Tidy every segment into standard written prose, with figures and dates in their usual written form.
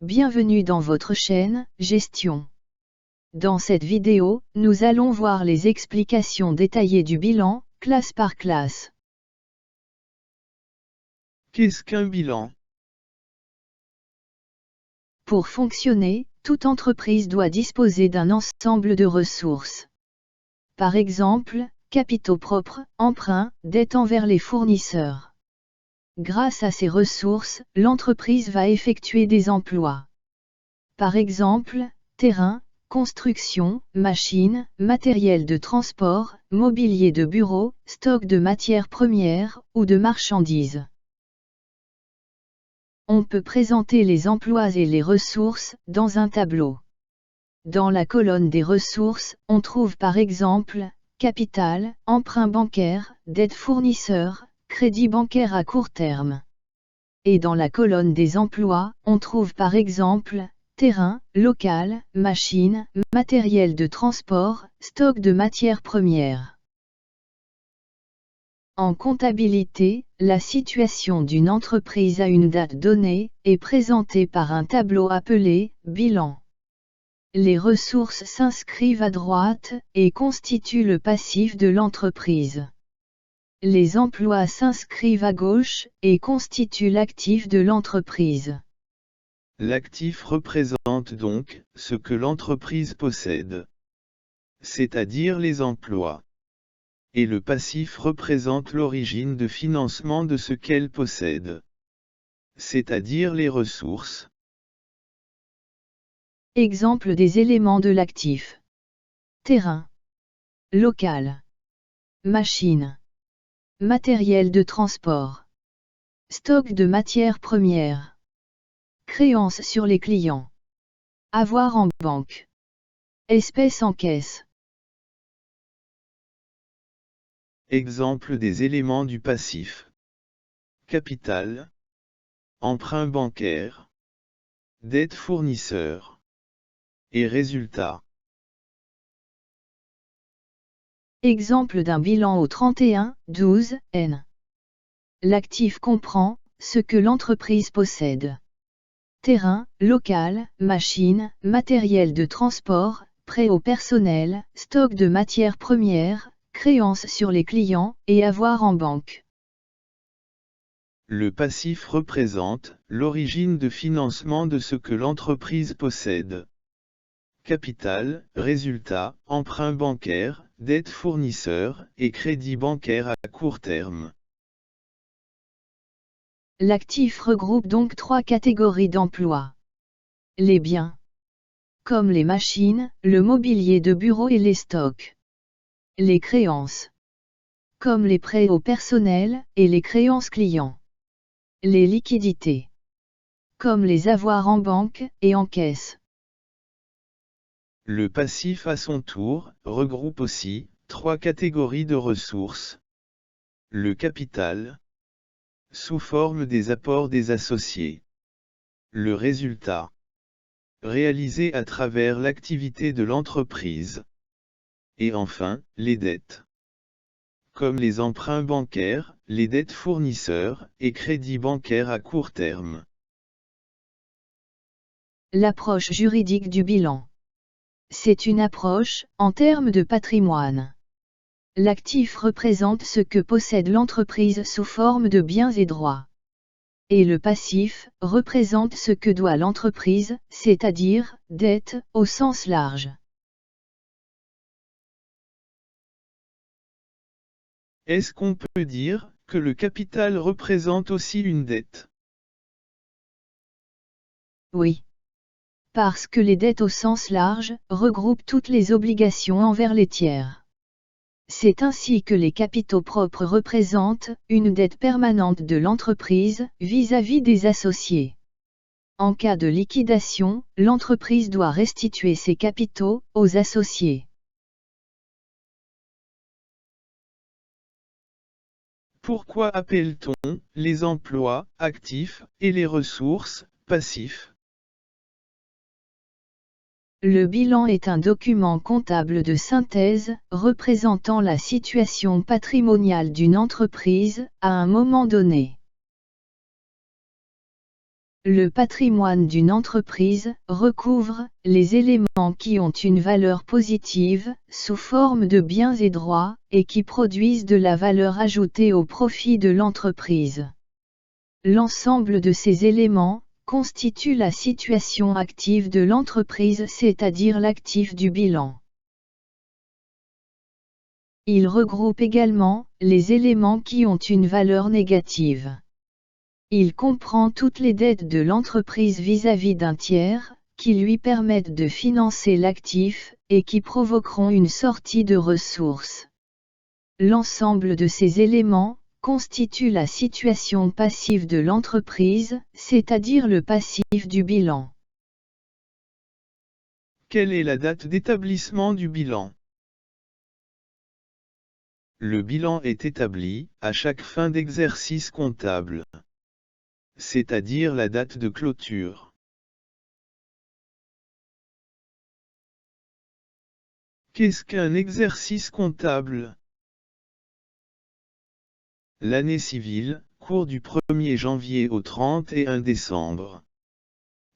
bienvenue dans votre chaîne, Gestion. Dans cette vidéo, nous allons voir les explications détaillées du bilan, classe par classe. Qu'est-ce qu'un bilan? Pour fonctionner, toute entreprise doit disposer d'un ensemble de ressources. Par exemple, capitaux propres, emprunts, dettes envers les fournisseurs. Grâce à ces ressources, l'entreprise va effectuer des emplois. Par exemple, terrain, construction, machines, matériel de transport, mobilier de bureau, stock de matières premières ou de marchandises. On peut présenter les emplois et les ressources dans un tableau. Dans la colonne des ressources, on trouve par exemple capital, emprunt bancaire, dette fournisseur, crédit bancaire à court terme. Et dans la colonne des emplois, on trouve par exemple terrain, local, machines, matériel de transport, stock de matières premières. En comptabilité, la situation d'une entreprise à une date donnée est présentée par un tableau appelé bilan. Les ressources s'inscrivent à droite et constituent le passif de l'entreprise. Les emplois s'inscrivent à gauche et constituent l'actif de l'entreprise. L'actif représente donc ce que l'entreprise possède, c'est-à-dire les emplois. Et le passif représente l'origine de financement de ce qu'elle possède, c'est-à-dire les ressources. Exemple des éléments de l'actif. Terrain. Local. Machine. Matériel de transport. Stock de matières premières. Créances sur les clients. Avoir en banque. Espèces en caisse. Exemple des éléments du passif. Capital. Emprunt bancaire. Dette fournisseur. Et résultat. Exemple d'un bilan au 31/12/N. L'actif comprend ce que l'entreprise possède. Terrain, local, machines, matériel de transport, prêt au personnel, stock de matières premières, créances sur les clients et avoir en banque. Le passif représente l'origine de financement de ce que l'entreprise possède. Capital, résultat, emprunt bancaire, dette fournisseur et crédit bancaire à court terme. L'actif regroupe donc trois catégories d'emplois. Les biens, comme les machines, le mobilier de bureau et les stocks. Les créances, comme les prêts au personnel et les créances clients. Les liquidités, comme les avoirs en banque et en caisse. Le passif à son tour regroupe aussi trois catégories de ressources. Le capital, sous forme des apports des associés. Le résultat, réalisé à travers l'activité de l'entreprise. Et enfin, les dettes, comme les emprunts bancaires, les dettes fournisseurs et crédits bancaires à court terme. L'approche juridique du bilan. C'est une approche, en termes de patrimoine. L'actif représente ce que possède l'entreprise sous forme de biens et droits. Et le passif représente ce que doit l'entreprise, c'est-à-dire, dette, au sens large. Est-ce qu'on peut dire que le capital représente aussi une dette? Oui. Parce que les dettes au sens large regroupent toutes les obligations envers les tiers. C'est ainsi que les capitaux propres représentent une dette permanente de l'entreprise vis-à-vis des associés. En cas de liquidation, l'entreprise doit restituer ses capitaux aux associés. Pourquoi appelle-t-on les emplois actifs et les ressources passifs? Le bilan est un document comptable de synthèse représentant la situation patrimoniale d'une entreprise à un moment donné. Le patrimoine d'une entreprise recouvre les éléments qui ont une valeur positive, sous forme de biens et droits, et qui produisent de la valeur ajoutée au profit de l'entreprise. L'ensemble de ces éléments constitue la situation active de l'entreprise, c'est-à-dire l'actif du bilan. Il regroupe également les éléments qui ont une valeur négative. Il comprend toutes les dettes de l'entreprise vis-à-vis d'un tiers, qui lui permettent de financer l'actif, et qui provoqueront une sortie de ressources. L'ensemble de ces éléments constitue la situation passive de l'entreprise, c'est-à-dire le passif du bilan. Quelle est la date d'établissement du bilan? Le bilan est établi à chaque fin d'exercice comptable, c'est-à-dire la date de clôture. Qu'est-ce qu'un exercice comptable? L'année civile court du 1er janvier au 31 décembre.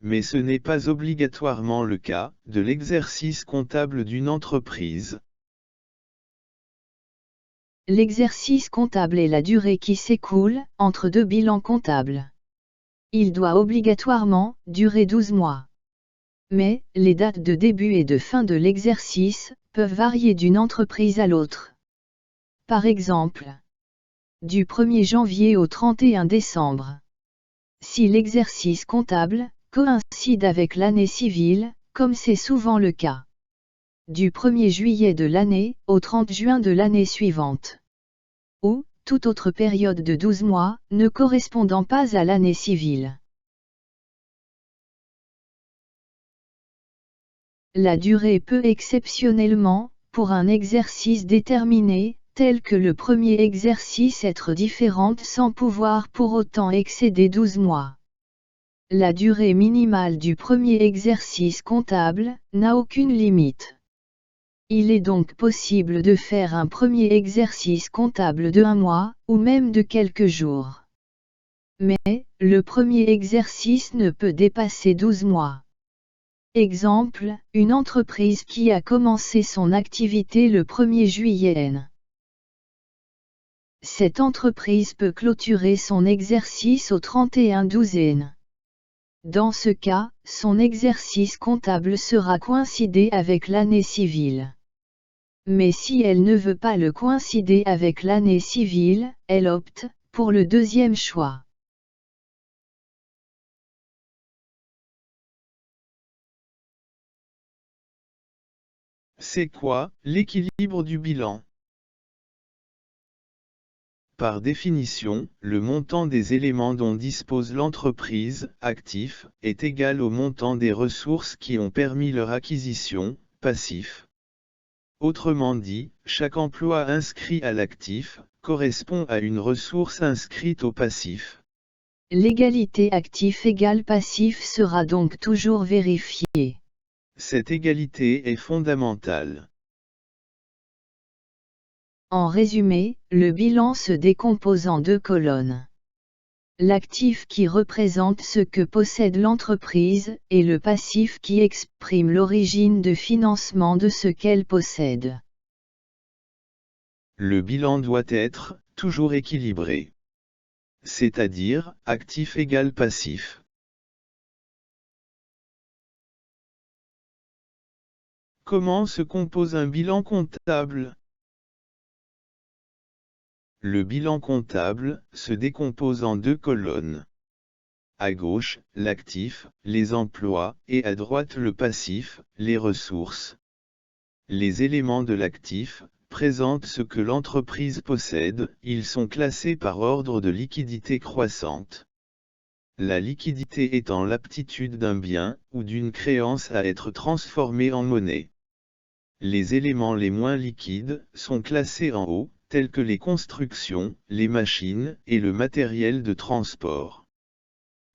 Mais ce n'est pas obligatoirement le cas de l'exercice comptable d'une entreprise. L'exercice comptable est la durée qui s'écoule entre deux bilans comptables. Il doit obligatoirement durer 12 mois. Mais les dates de début et de fin de l'exercice peuvent varier d'une entreprise à l'autre. Par exemple, du 1er janvier au 31 décembre. Si l'exercice comptable coïncide avec l'année civile, comme c'est souvent le cas. Du 1er juillet de l'année au 30 juin de l'année suivante. Ou toute autre période de 12 mois ne correspondant pas à l'année civile. La durée peut exceptionnellement, pour un exercice déterminé, tel que le premier exercice, être différente sans pouvoir pour autant excéder 12 mois. La durée minimale du premier exercice comptable n'a aucune limite. Il est donc possible de faire un premier exercice comptable de 1 mois, ou même de quelques jours. Mais, le premier exercice ne peut dépasser 12 mois. Exemple, une entreprise qui a commencé son activité le 1er juillet. Cette entreprise peut clôturer son exercice au 31/12. Dans ce cas, son exercice comptable sera coïncidé avec l'année civile. Mais si elle ne veut pas le coïncider avec l'année civile, elle opte pour le deuxième choix. C'est quoi l'équilibre du bilan? Par définition, le montant des éléments dont dispose l'entreprise, actif, est égal au montant des ressources qui ont permis leur acquisition, passif. Autrement dit, chaque emploi inscrit à l'actif correspond à une ressource inscrite au passif. L'égalité actif égale passif sera donc toujours vérifiée. Cette égalité est fondamentale. En résumé, le bilan se décompose en 2 colonnes. L'actif qui représente ce que possède l'entreprise, et le passif qui exprime l'origine de financement de ce qu'elle possède. Le bilan doit être toujours équilibré. C'est-à-dire, actif égale passif. Comment se compose un bilan comptable? Le bilan comptable se décompose en 2 colonnes. À gauche, l'actif, les emplois, et à droite le passif, les ressources. Les éléments de l'actif présentent ce que l'entreprise possède, ils sont classés par ordre de liquidité croissante. La liquidité étant l'aptitude d'un bien ou d'une créance à être transformée en monnaie. Les éléments les moins liquides sont classés en haut, tels que les constructions, les machines et le matériel de transport.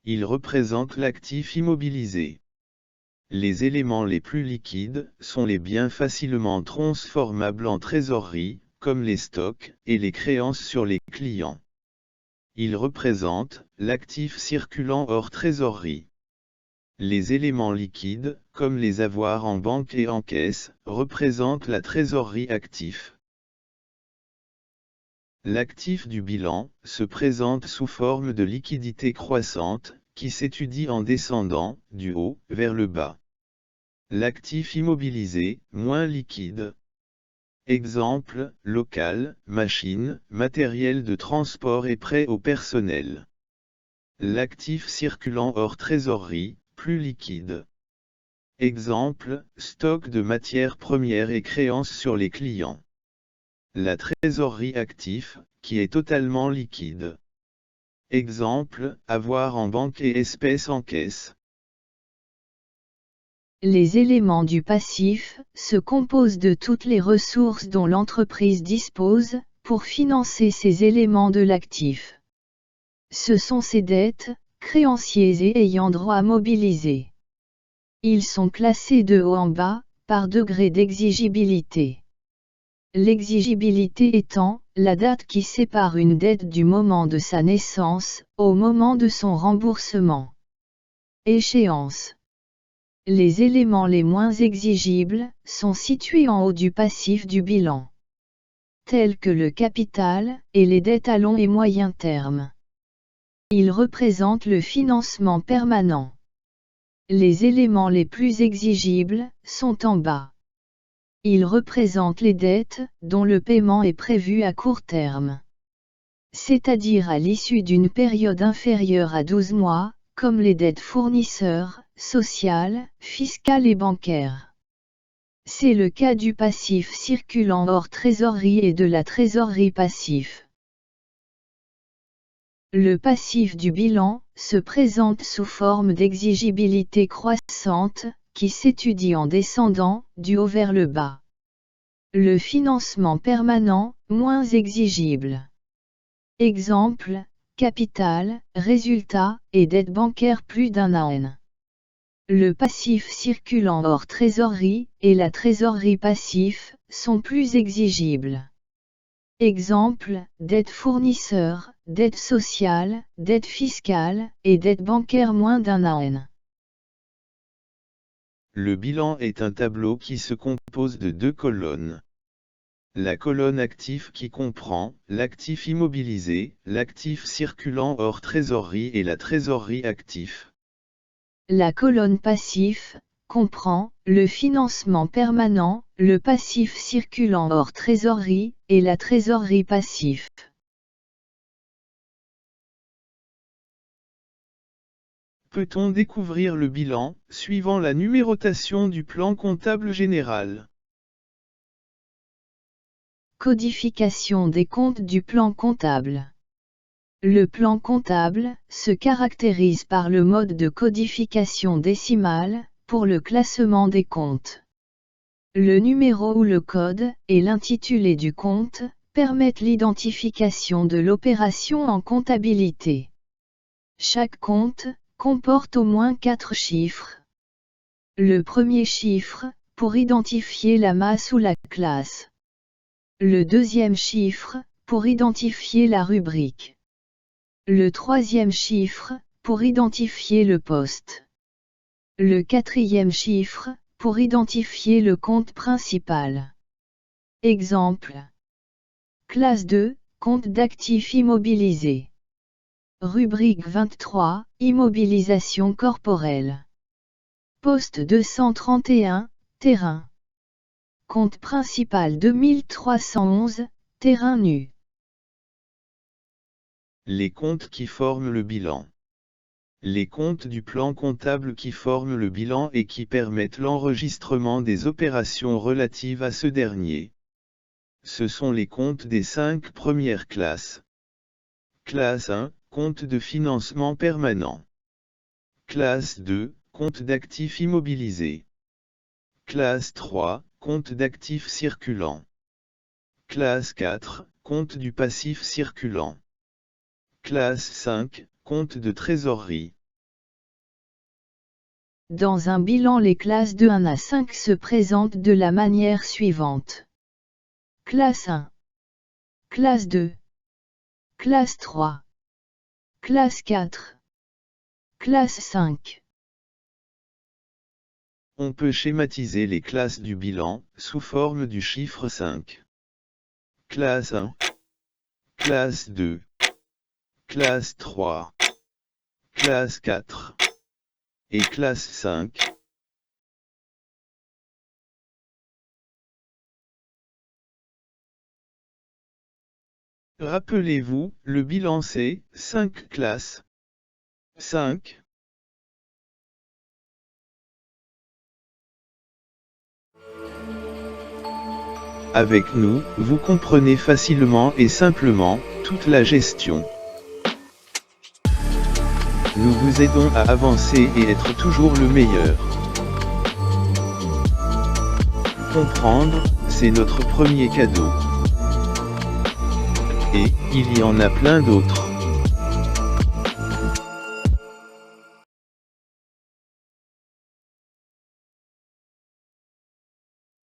Ils représentent l'actif immobilisé. Les éléments les plus liquides sont les biens facilement transformables en trésorerie, comme les stocks et les créances sur les clients. Il représente l'actif circulant hors trésorerie. Les éléments liquides, comme les avoirs en banque et en caisse, représentent la trésorerie actif. L'actif du bilan se présente sous forme de liquidité croissante, qui s'étudie en descendant, du haut vers le bas. L'actif immobilisé, moins liquide. Exemple, local, machine, matériel de transport et prêt au personnel. L'actif circulant hors trésorerie, plus liquide. Exemple, stock de matières premières et créances sur les clients. La trésorerie actif, qui est totalement liquide. Exemple, avoir en banque et espèces en caisse. Les éléments du passif se composent de toutes les ressources dont l'entreprise dispose pour financer ces éléments de l'actif. Ce sont ses dettes, créanciers et ayants droit mobilisés. Ils sont classés de haut en bas, par degré d'exigibilité. L'exigibilité étant la date qui sépare une dette du moment de sa naissance, au moment de son remboursement. Échéance. Les éléments les moins exigibles sont situés en haut du passif du bilan, tels que le capital et les dettes à long et moyen terme. Ils représentent le financement permanent. Les éléments les plus exigibles sont en bas. Ils représentent les dettes dont le paiement est prévu à court terme, c'est-à-dire à l'issue d'une période inférieure à 12 mois, comme les dettes fournisseurs, sociales, fiscales et bancaires. C'est le cas du passif circulant hors trésorerie et de la trésorerie passif. Le passif du bilan se présente sous forme d'exigibilité croissante, qui s'étudie en descendant, du haut vers le bas. Le financement permanent, moins exigible. Exemple, capital, résultat, et dette bancaire plus d'un an. Le passif circulant hors trésorerie, et la trésorerie passif, sont plus exigibles. Exemple, dette fournisseur, dette sociale, dette fiscale, et dette bancaire moins d'un an. Le bilan est un tableau qui se compose de deux colonnes. La colonne actif qui comprend l'actif immobilisé, l'actif circulant hors trésorerie et la trésorerie actif. La colonne passif comprend le financement permanent, le passif circulant hors trésorerie, et la trésorerie passif. Peut-on découvrir le bilan, suivant la numérotation du plan comptable général? Codification des comptes du plan comptable. Le plan comptable se caractérise par le mode de codification décimale, pour le classement des comptes. Le numéro ou le code, et l'intitulé du compte, permettent l'identification de l'opération en comptabilité. Chaque compte comporte au moins 4 chiffres. Le premier chiffre, pour identifier la masse ou la classe. Le deuxième chiffre, pour identifier la rubrique. Le troisième chiffre, pour identifier le poste. Le quatrième chiffre, pour identifier le compte principal. Exemple. Classe 2, compte d'actifs immobilisés. Rubrique 23, immobilisation corporelle. Poste 231, terrain. Compte principal 2311, terrain nu. Les comptes qui forment le bilan. Les comptes du plan comptable qui forment le bilan et qui permettent l'enregistrement des opérations relatives à ce dernier. Ce sont les comptes des 5 premières classes. Classe 1, compte de financement permanent. Classe 2, compte d'actifs immobilisés. Classe 3, compte d'actifs circulants. Classe 4, compte du passif circulant. Classe 5, compte de trésorerie. Dans un bilan, les classes de 1 à 5 se présentent de la manière suivante. Classe 1. Classe 2. Classe 3. Classe 4. Classe 5. On peut schématiser les classes du bilan, sous forme du chiffre 5. Classe 1. Classe 2. Classe 3. Classe 4. Et classe 5. Rappelez-vous, le bilan c'est 5 classes. 5. Avec nous, vous comprenez facilement et simplement toute la gestion. Nous vous aidons à avancer et être toujours le meilleur. Comprendre, c'est notre premier cadeau. Et il y en a plein d'autres.